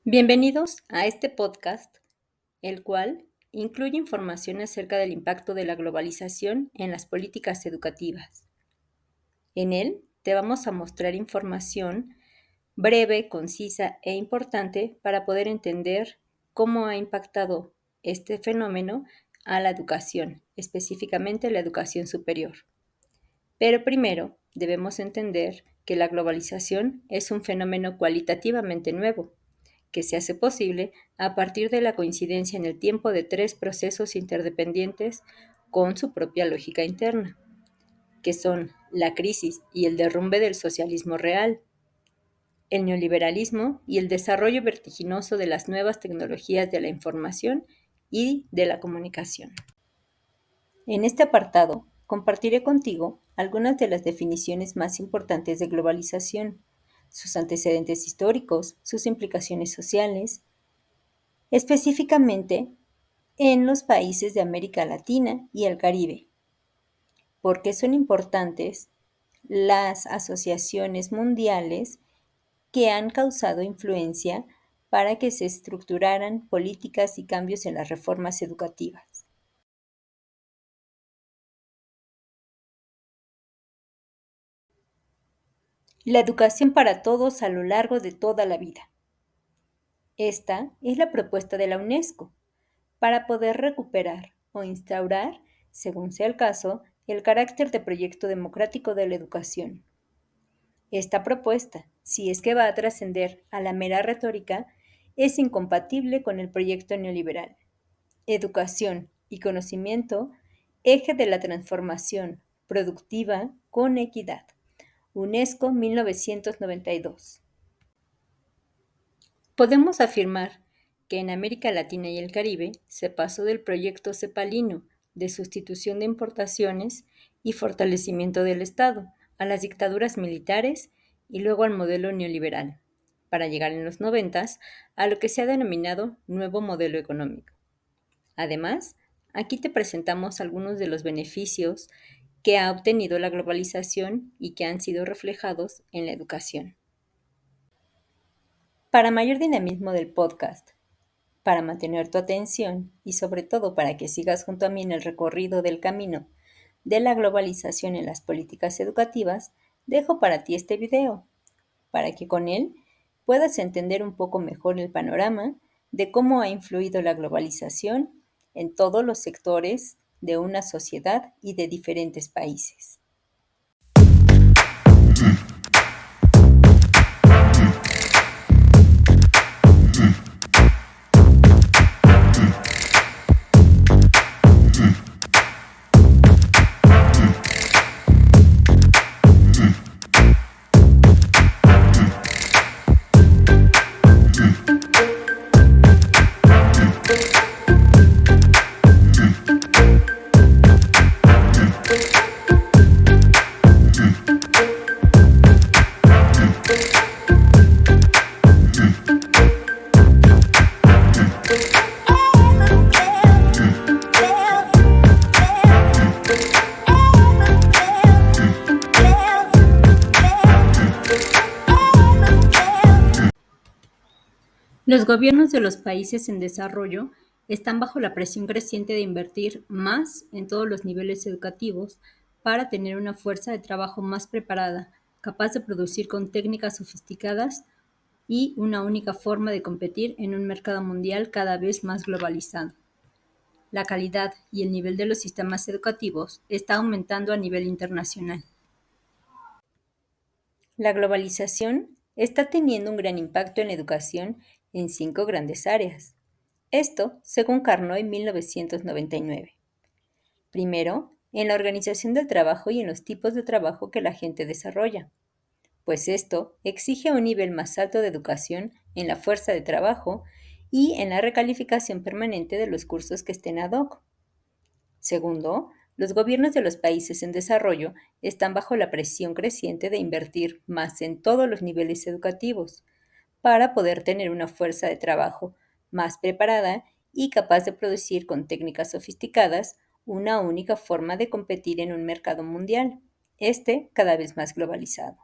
Bienvenidos a este podcast, el cual incluye información acerca del impacto de la globalización en las políticas educativas. En él te vamos a mostrar información breve, concisa e importante para poder entender cómo ha impactado este fenómeno a la educación, específicamente la educación superior. Pero primero debemos entender que la globalización es un fenómeno cualitativamente nuevo, que se hace posible a partir de la coincidencia en el tiempo de tres procesos interdependientes con su propia lógica interna, que son la crisis y el derrumbe del socialismo real, el neoliberalismo y el desarrollo vertiginoso de las nuevas tecnologías de la información y de la comunicación. En este apartado compartiré contigo algunas de las definiciones más importantes de globalización, sus antecedentes históricos, sus implicaciones sociales, específicamente en los países de América Latina y el Caribe. ¿Por qué son importantes las asociaciones mundiales que han causado influencia para que se estructuraran políticas y cambios en las reformas educativas? La educación para todos a lo largo de toda la vida. Esta es la propuesta de la UNESCO para poder recuperar o instaurar, según sea el caso, el carácter de proyecto democrático de la educación. Esta propuesta, si es que va a trascender a la mera retórica, es incompatible con el proyecto neoliberal. Educación y conocimiento, eje de la transformación productiva con equidad. UNESCO 1992. Podemos afirmar que en América Latina y el Caribe se pasó del proyecto cepalino de sustitución de importaciones y fortalecimiento del Estado a las dictaduras militares y luego al modelo neoliberal, para llegar en los 90 a lo que se ha denominado nuevo modelo económico. Además, aquí te presentamos algunos de los beneficios que ha obtenido la globalización y que han sido reflejados en la educación. Para mayor dinamismo del podcast, para mantener tu atención y sobre todo para que sigas junto a mí en el recorrido del camino de la globalización en las políticas educativas, dejo para ti este video, para que con él puedas entender un poco mejor el panorama de cómo ha influido la globalización en todos los sectores de una sociedad y de diferentes países. Los gobiernos de los países en desarrollo están bajo la presión creciente de invertir más en todos los niveles educativos para tener una fuerza de trabajo más preparada, capaz de producir con técnicas sofisticadas y una única forma de competir en un mercado mundial cada vez más globalizado. La calidad y el nivel de los sistemas educativos está aumentando a nivel internacional. La globalización está teniendo un gran impacto en la educación en 5 grandes áreas. Esto, según Carnot en 1999. Primero, en la organización del trabajo y en los tipos de trabajo que la gente desarrolla, pues esto exige un nivel más alto de educación en la fuerza de trabajo y en la recalificación permanente de los cursos que estén ad hoc. Segundo, los gobiernos de los países en desarrollo están bajo la presión creciente de invertir más en todos los niveles educativos para poder tener una fuerza de trabajo más preparada y capaz de producir con técnicas sofisticadas una única forma de competir en un mercado mundial, cada vez más globalizado.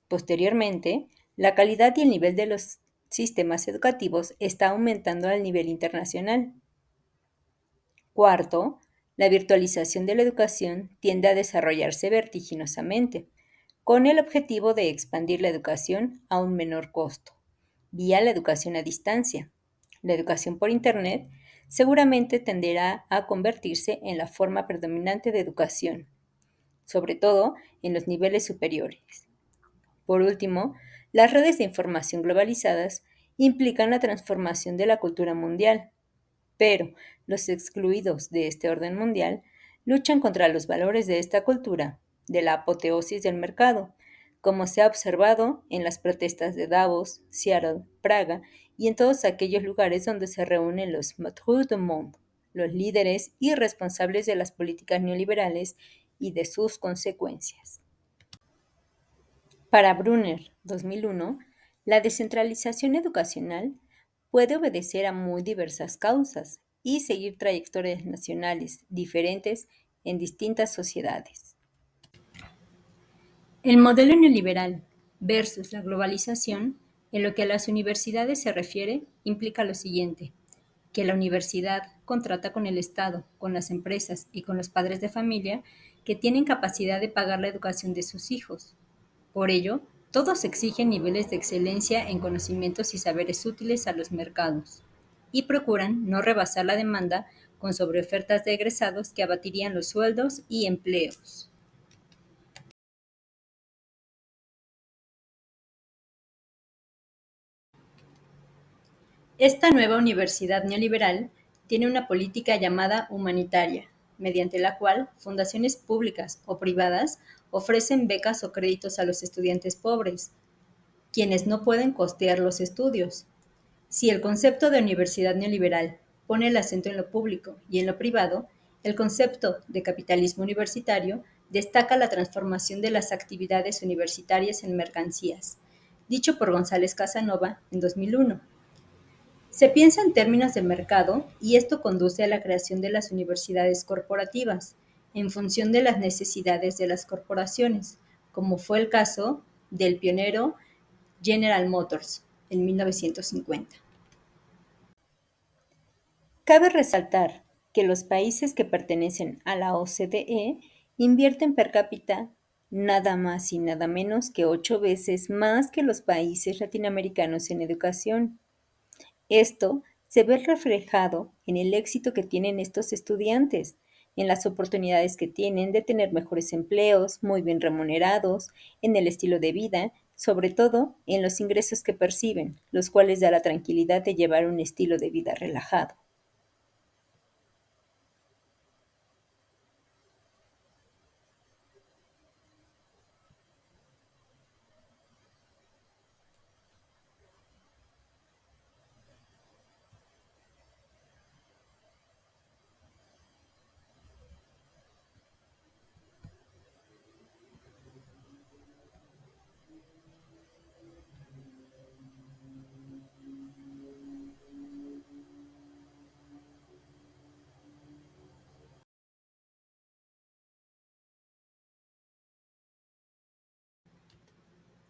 Posteriormente, la calidad y el nivel de los sistemas educativos está aumentando al nivel internacional. Cuarto, la virtualización de la educación tiende a desarrollarse vertiginosamente, con el objetivo de expandir la educación a un menor costo, vía la educación a distancia. La educación por Internet seguramente tenderá a convertirse en la forma predominante de educación, sobre todo en los niveles superiores. Por último, las redes de información globalizadas implican la transformación de la cultura mundial, pero los excluidos de este orden mundial luchan contra los valores de esta cultura, de la apoteosis del mercado, como se ha observado en las protestas de Davos, Seattle, Praga y en todos aquellos lugares donde se reúnen los maîtres du monde, los líderes y responsables de las políticas neoliberales y de sus consecuencias. Para Brunner, 2001, la descentralización educacional puede obedecer a muy diversas causas y seguir trayectorias nacionales diferentes en distintas sociedades. El modelo neoliberal versus la globalización, en lo que a las universidades se refiere, implica lo siguiente: que la universidad contrata con el Estado, con las empresas y con los padres de familia que tienen capacidad de pagar la educación de sus hijos. Por ello, todos exigen niveles de excelencia en conocimientos y saberes útiles a los mercados y procuran no rebasar la demanda con sobreofertas de egresados que abatirían los sueldos y empleos. Esta nueva universidad neoliberal tiene una política llamada humanitaria, mediante la cual fundaciones públicas o privadas ofrecen becas o créditos a los estudiantes pobres, quienes no pueden costear los estudios. Si el concepto de universidad neoliberal pone el acento en lo público y en lo privado, el concepto de capitalismo universitario destaca la transformación de las actividades universitarias en mercancías, dicho por González Casanova en 2001. Se piensa en términos de mercado y esto conduce a la creación de las universidades corporativas, en función de las necesidades de las corporaciones, como fue el caso del pionero General Motors en 1950. Cabe resaltar que los países que pertenecen a la OCDE invierten per cápita nada más y nada menos que 8 veces más que los países latinoamericanos en educación. Esto se ve reflejado en el éxito que tienen estos estudiantes, en las oportunidades que tienen de tener mejores empleos, muy bien remunerados, en el estilo de vida, sobre todo en los ingresos que perciben, los cuales da la tranquilidad de llevar un estilo de vida relajado.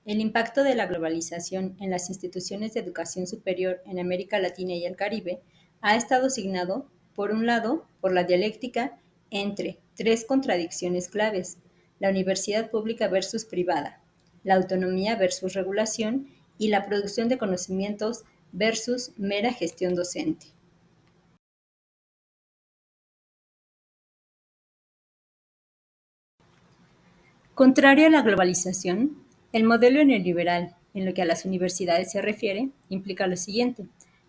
El impacto de la globalización en las instituciones de educación superior en América Latina y el Caribe ha estado signado, por un lado, por la dialéctica entre tres contradicciones claves: la universidad pública versus privada, la autonomía versus regulación y la producción de conocimientos versus mera gestión docente. Contrario a la globalización, el modelo neoliberal, en lo que a las universidades se refiere, implica lo siguiente: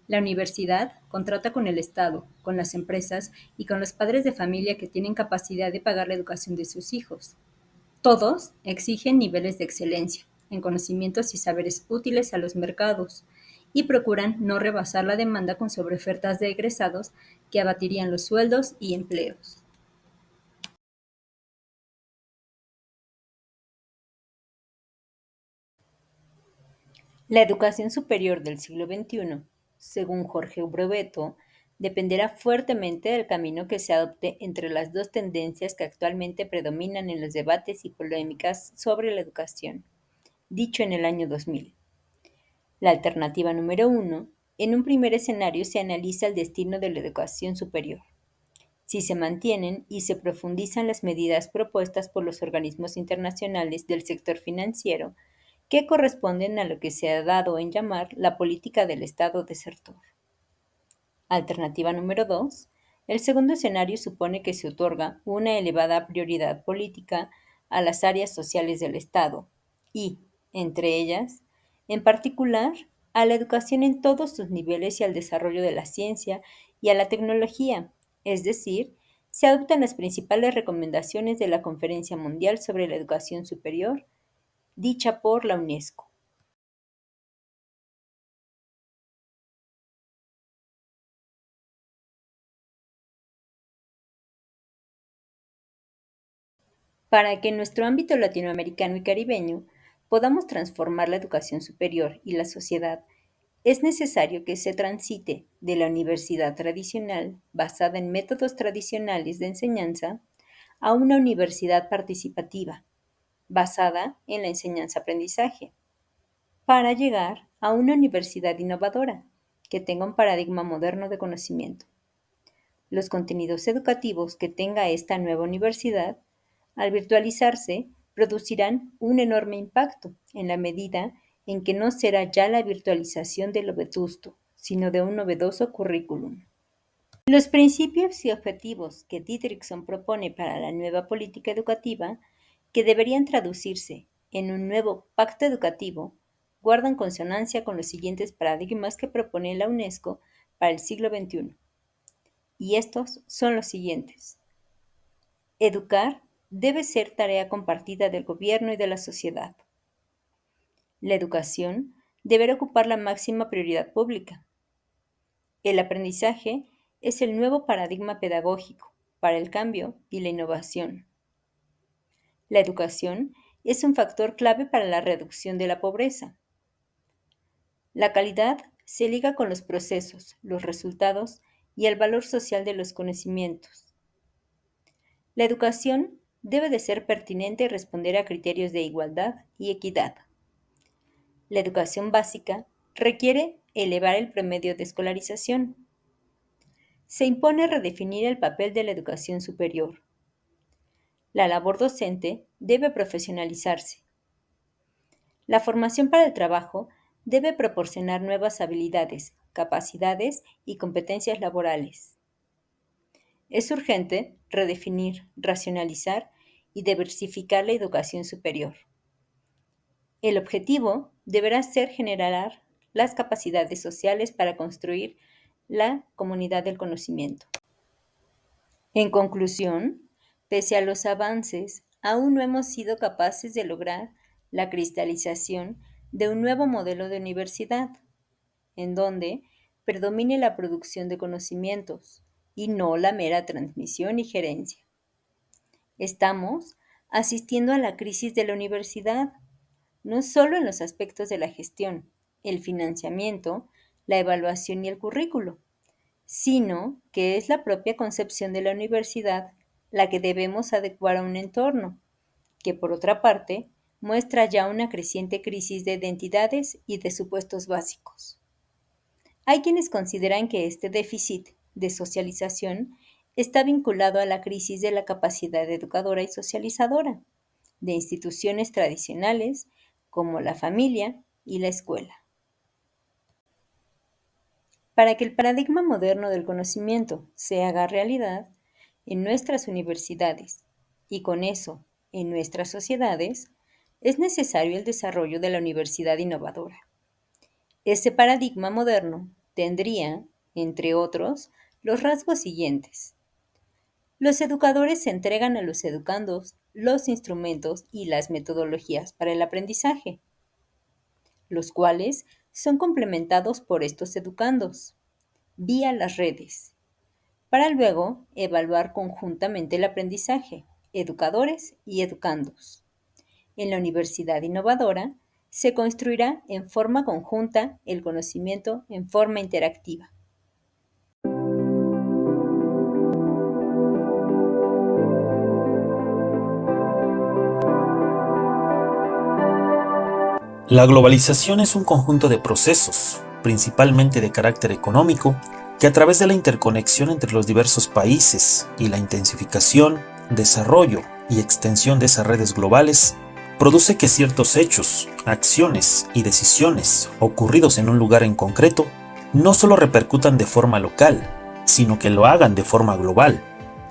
la universidad contrata con el Estado, con las empresas y con los padres de familia que tienen capacidad de pagar la educación de sus hijos. Todos exigen niveles de excelencia en conocimientos y saberes útiles a los mercados y procuran no rebasar la demanda con sobreofertas de egresados que abatirían los sueldos y empleos. La educación superior del siglo XXI, según Jorge Ubroveto, dependerá fuertemente del camino que se adopte entre las dos tendencias que actualmente predominan en los debates y polémicas sobre la educación, dicho en el año 2000. La alternativa número 1. En un primer escenario se analiza el destino de la educación superior. Si se mantienen y se profundizan las medidas propuestas por los organismos internacionales del sector financiero, que corresponden a lo que se ha dado en llamar la política del Estado desertor. Alternativa número 2. El segundo escenario supone que se otorga una elevada prioridad política a las áreas sociales del Estado y, entre ellas, en particular, a la educación en todos sus niveles y al desarrollo de la ciencia y a la tecnología, es decir, se adoptan las principales recomendaciones de la Conferencia Mundial sobre la Educación Superior, dicha por la UNESCO. Para que en nuestro ámbito latinoamericano y caribeño podamos transformar la educación superior y la sociedad, es necesario que se transite de la universidad tradicional, basada en métodos tradicionales de enseñanza, a una universidad participativa, basada en la enseñanza-aprendizaje, para llegar a una universidad innovadora, que tenga un paradigma moderno de conocimiento. Los contenidos educativos que tenga esta nueva universidad, al virtualizarse, producirán un enorme impacto en la medida en que no será ya la virtualización de lo vetusto, sino de un novedoso currículum. Los principios y objetivos que Didrikson propone para la nueva política educativa, que deberían traducirse en un nuevo pacto educativo, guardan consonancia con los siguientes paradigmas que propone la UNESCO para el siglo XXI. Y estos son los siguientes. Educar debe ser tarea compartida del gobierno y de la sociedad. La educación deberá ocupar la máxima prioridad pública. El aprendizaje es el nuevo paradigma pedagógico para el cambio y la innovación. La educación es un factor clave para la reducción de la pobreza. La calidad se liga con los procesos, los resultados y el valor social de los conocimientos. La educación debe de ser pertinente y responder a criterios de igualdad y equidad. La educación básica requiere elevar el promedio de escolarización. Se impone redefinir el papel de la educación superior. La labor docente debe profesionalizarse. La formación para el trabajo debe proporcionar nuevas habilidades, capacidades y competencias laborales. Es urgente redefinir, racionalizar y diversificar la educación superior. El objetivo deberá ser generar las capacidades sociales para construir la comunidad del conocimiento. En conclusión, pese a los avances, aún no hemos sido capaces de lograr la cristalización de un nuevo modelo de universidad, en donde predomine la producción de conocimientos y no la mera transmisión y gerencia. Estamos asistiendo a la crisis de la universidad, no solo en los aspectos de la gestión, el financiamiento, la evaluación y el currículo, sino que es la propia concepción de la universidad la que debemos adecuar a un entorno, que por otra parte muestra ya una creciente crisis de identidades y de supuestos básicos. Hay quienes consideran que este déficit de socialización está vinculado a la crisis de la capacidad educadora y socializadora de instituciones tradicionales como la familia y la escuela. Para que el paradigma moderno del conocimiento se haga realidad en nuestras universidades y con eso en nuestras sociedades, es necesario el desarrollo de la universidad innovadora. Ese paradigma moderno tendría, entre otros, los rasgos siguientes. Los educadores entregan a los educandos los instrumentos y las metodologías para el aprendizaje, los cuales son complementados por estos educandos, vía las redes, para luego evaluar conjuntamente el aprendizaje, educadores y educandos. En la universidad innovadora se construirá en forma conjunta el conocimiento en forma interactiva. La globalización es un conjunto de procesos, principalmente de carácter económico, que a través de la interconexión entre los diversos países y la intensificación, desarrollo y extensión de esas redes globales, produce que ciertos hechos, acciones y decisiones ocurridos en un lugar en concreto no solo repercutan de forma local, sino que lo hagan de forma global.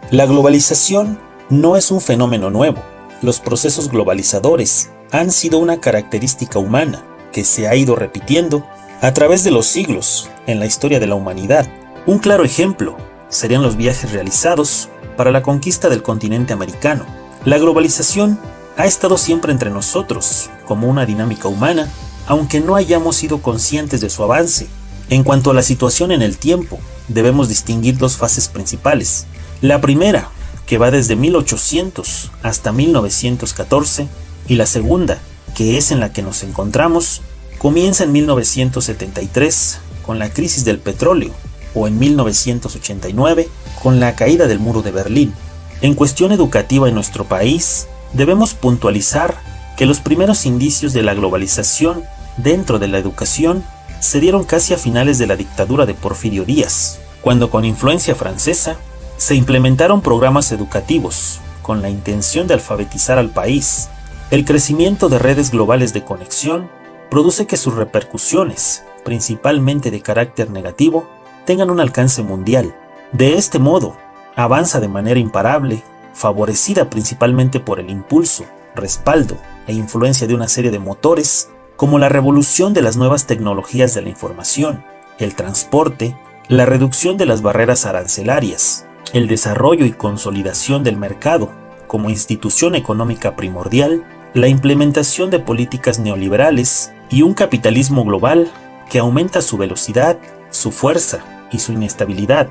La globalización no es un fenómeno nuevo. Los procesos globalizadores han sido una característica humana que se ha ido repitiendo a través de los siglos en la historia de la humanidad. Un claro ejemplo serían los viajes realizados para la conquista del continente americano. La globalización ha estado siempre entre nosotros como una dinámica humana, aunque no hayamos sido conscientes de su avance. En cuanto a la situación en el tiempo, debemos distinguir dos fases principales. La primera, que va desde 1800 hasta 1914, y la segunda, que es en la que nos encontramos, comienza en 1973 con la crisis del petróleo o en 1989 con la caída del muro de Berlín. En cuestión educativa en nuestro país, debemos puntualizar que los primeros indicios de la globalización dentro de la educación se dieron casi a finales de la dictadura de Porfirio Díaz, cuando con influencia francesa se implementaron programas educativos con la intención de alfabetizar al país. El crecimiento de redes globales de conexión produce que sus repercusiones, principalmente de carácter negativo, tengan un alcance mundial. De este modo, avanza de manera imparable, favorecida principalmente por el impulso, respaldo e influencia de una serie de motores, como la revolución de las nuevas tecnologías de la información, el transporte, la reducción de las barreras arancelarias, el desarrollo y consolidación del mercado como institución económica primordial, la implementación de políticas neoliberales y un capitalismo global que aumenta su velocidad, su fuerza y su inestabilidad.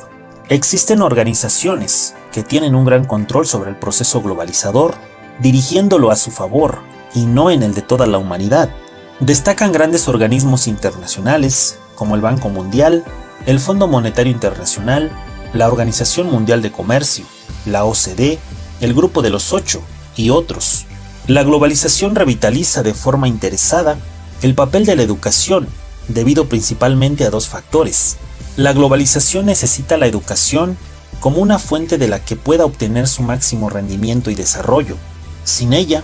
Existen organizaciones que tienen un gran control sobre el proceso globalizador, dirigiéndolo a su favor y no en el de toda la humanidad. Destacan grandes organismos internacionales como el Banco Mundial, el Fondo Monetario Internacional, la Organización Mundial de Comercio, la OCDE, el Grupo de los Ocho y otros. La globalización revitaliza de forma interesada el papel de la educación, debido principalmente a dos factores. La globalización necesita la educación como una fuente de la que pueda obtener su máximo rendimiento y desarrollo. Sin ella,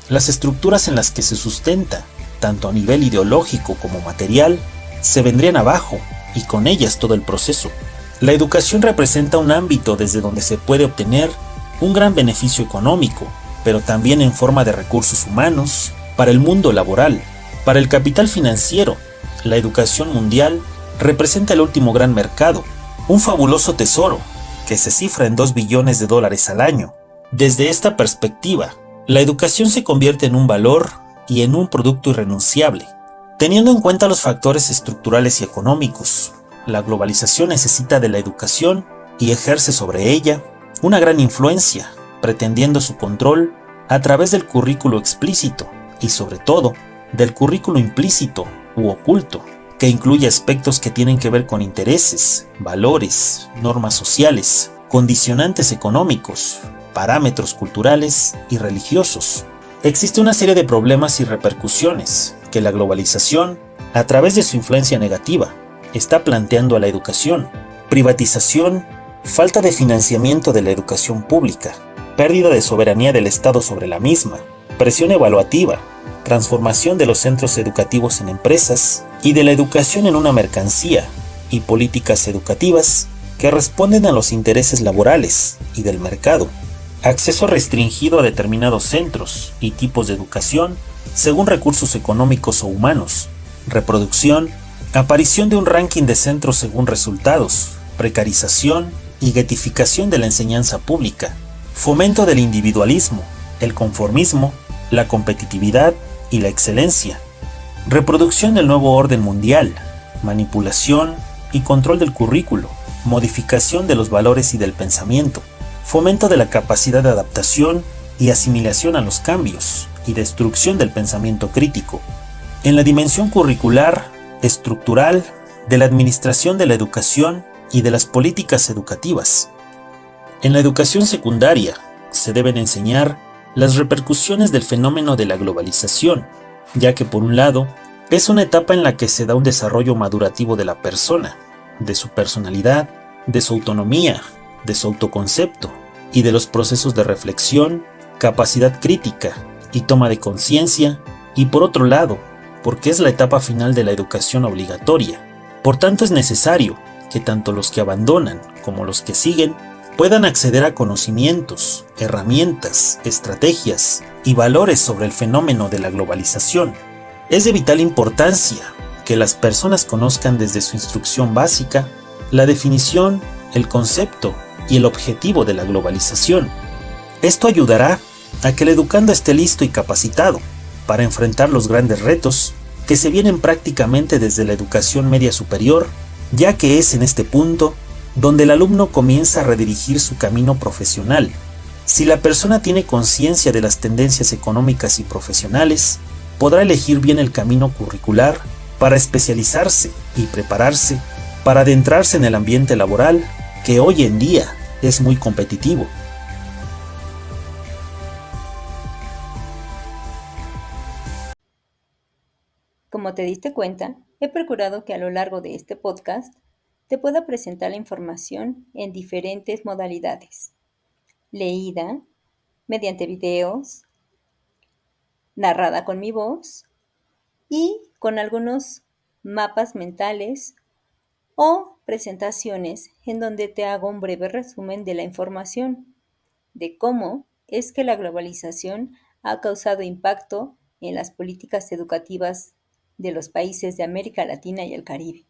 las estructuras en las que se sustenta, tanto a nivel ideológico como material, se vendrían abajo y con ellas todo el proceso. La educación representa un ámbito desde donde se puede obtener un gran beneficio económico, pero también en forma de recursos humanos, para el mundo laboral, para el capital financiero. La educación mundial representa el último gran mercado, un fabuloso tesoro que se cifra en $2 billones al año. Desde esta perspectiva, la educación se convierte en un valor y en un producto irrenunciable. Teniendo en cuenta los factores estructurales y económicos, la globalización necesita de la educación y ejerce sobre ella una gran influencia, pretendiendo su control a través del currículo explícito y sobre todo del currículo implícito u oculto, que incluye aspectos que tienen que ver con intereses, valores, normas sociales, condicionantes económicos, parámetros culturales y religiosos. Existe una serie de problemas y repercusiones que la globalización, a través de su influencia negativa, está planteando a la educación: privatización, falta de financiamiento de la educación pública, pérdida de soberanía del Estado sobre la misma, presión evaluativa, transformación de los centros educativos en empresas y de la educación en una mercancía, y políticas educativas que responden a los intereses laborales y del mercado, acceso restringido a determinados centros y tipos de educación según recursos económicos o humanos, reproducción, aparición de un ranking de centros según resultados, precarización y guetificación de la enseñanza pública, fomento del individualismo, el conformismo, la competitividad y la excelencia, reproducción del nuevo orden mundial, manipulación y control del currículo, modificación de los valores y del pensamiento, fomento de la capacidad de adaptación y asimilación a los cambios y destrucción del pensamiento crítico. En la dimensión curricular, estructural, de la administración de la educación y de las políticas educativas. En la educación secundaria se deben enseñar las repercusiones del fenómeno de la globalización, ya que por un lado, es una etapa en la que se da un desarrollo madurativo de la persona, de su personalidad, de su autonomía, de su autoconcepto y de los procesos de reflexión, capacidad crítica y toma de conciencia, y por otro lado, porque es la etapa final de la educación obligatoria. Por tanto, es necesario que tanto los que abandonan como los que siguen puedan acceder a conocimientos, herramientas, estrategias y valores sobre el fenómeno de la globalización. Es de vital importancia que las personas conozcan desde su instrucción básica la definición, el concepto y el objetivo de la globalización. Esto ayudará a que el educando esté listo y capacitado para enfrentar los grandes retos que se vienen prácticamente desde la educación media superior, ya que es en este punto donde el alumno comienza a redirigir su camino profesional. Si la persona tiene conciencia de las tendencias económicas y profesionales, podrá elegir bien el camino curricular para especializarse y prepararse para adentrarse en el ambiente laboral, que hoy en día es muy competitivo. Como te diste cuenta, he procurado que a lo largo de este podcast te pueda presentar la información en diferentes modalidades: leída, mediante videos, narrada con mi voz y con algunos mapas mentales o presentaciones en donde te hago un breve resumen de la información, de cómo es que la globalización ha causado impacto en las políticas educativas de los países de América Latina y el Caribe.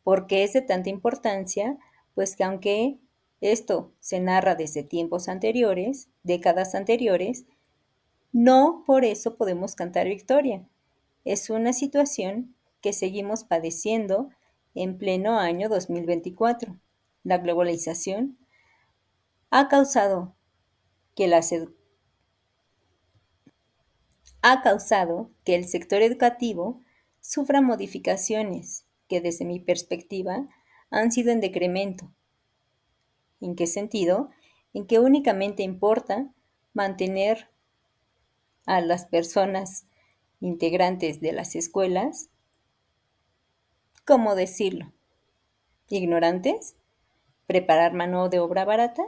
¿Por qué es de tanta importancia? Pues que aunque esto se narra desde tiempos anteriores, décadas anteriores, no por eso podemos cantar victoria. Es una situación que seguimos padeciendo en pleno año 2024. La globalización ha causado que el sector educativo sufra modificaciones que desde mi perspectiva han sido en decremento. ¿En qué sentido? En que únicamente importa mantener a las personas integrantes de las escuelas, ¿cómo decirlo? Ignorantes, preparar mano de obra barata.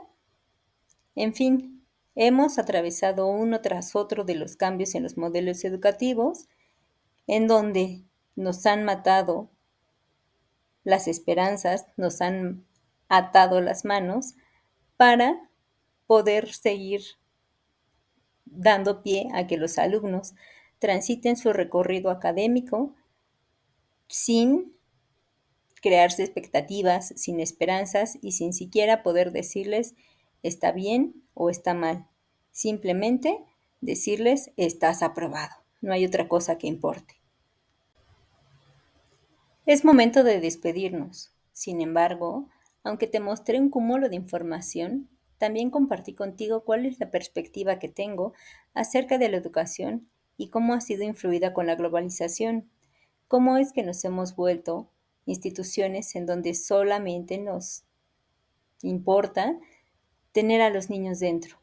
En fin, hemos atravesado uno tras otro de los cambios en los modelos educativos, en donde nos han matado las esperanzas, nos han atado las manos para poder seguir dando pie a que los alumnos transiten su recorrido académico sin crearse expectativas, sin esperanzas y sin siquiera poder decirles está bien o está mal. Simplemente decirles estás aprobado. No hay otra cosa que importe. Es momento de despedirnos. Sin embargo, aunque te mostré un cúmulo de información, también compartí contigo cuál es la perspectiva que tengo acerca de la educación y cómo ha sido influida con la globalización. Cómo es que nos hemos vuelto instituciones en donde solamente nos importa tener a los niños dentro.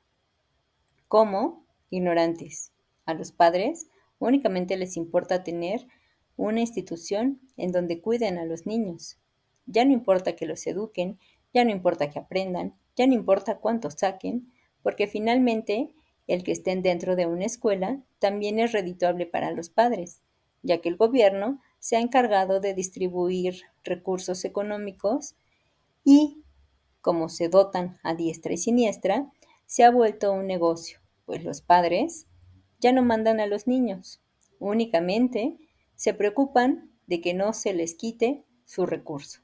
¿Cómo? Ignorantes. A los padres únicamente les importa tener una institución en donde cuiden a los niños. Ya no importa que los eduquen, ya no importa que aprendan, ya no importa cuánto saquen, porque finalmente el que estén dentro de una escuela también es redituable para los padres, ya que el gobierno se ha encargado de distribuir recursos económicos y, como se dotan a diestra y siniestra, se ha vuelto un negocio, pues los padres ya no mandan a los niños, únicamente se preocupan de que no se les quite su recurso.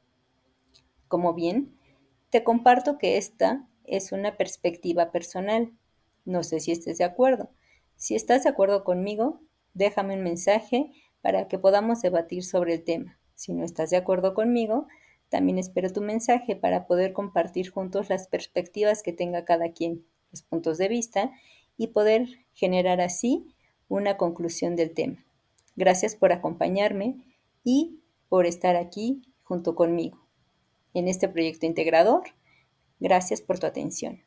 Como bien, te comparto que esta es una perspectiva personal. No sé si estés de acuerdo. Si estás de acuerdo conmigo, déjame un mensaje para que podamos debatir sobre el tema. Si no estás de acuerdo conmigo, también espero tu mensaje para poder compartir juntos las perspectivas que tenga cada quien, los puntos de vista, y poder generar así una conclusión del tema. Gracias por acompañarme y por estar aquí junto conmigo en este proyecto integrador. Gracias por tu atención.